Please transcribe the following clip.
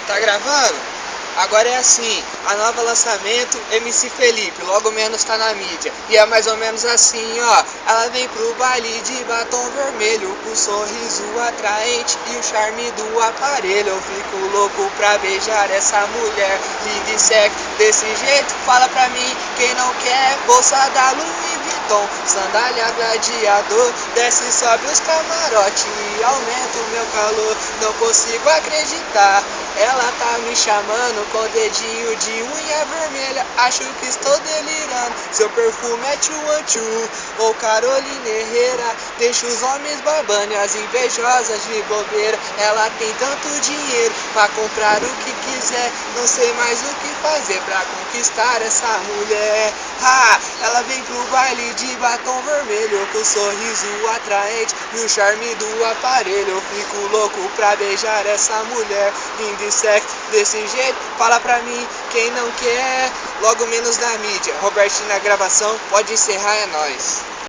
Tá gravando? Agora é assim, a nova lançamento, MC Felipe, logo menos tá na mídia. E é mais ou menos assim, ó. Ela vem pro baile de batom vermelho, com um sorriso atraente e o charme do aparelho. Eu fico louco pra beijar essa mulher linda e sexy desse jeito. Fala pra mim, quem não quer, bolsa da Louis Vuitton, sandália gladiador, desce e sobe os camarotes e aumenta o meu calor. Não consigo acreditar, ela tá me chamando com dedinho de unha vermelha. Acho que estou delirando. Seu perfume é Tchuanchu ou Carolina Herrera. Deixa os homens babando e as invejosas de bobeira. Ela tem tanto dinheiro pra comprar o que quiser. Não sei mais o que fazer pra conquistar essa mulher. Ela vem pro baile de batom vermelho, com sorriso atraente e o charme do aparelho. Eu fico louco pra beijar essa mulher linda e sexy desse jeito. Fala pra mim, quem não quer, logo menos na mídia. Robertinho na gravação, pode encerrar, é nóis.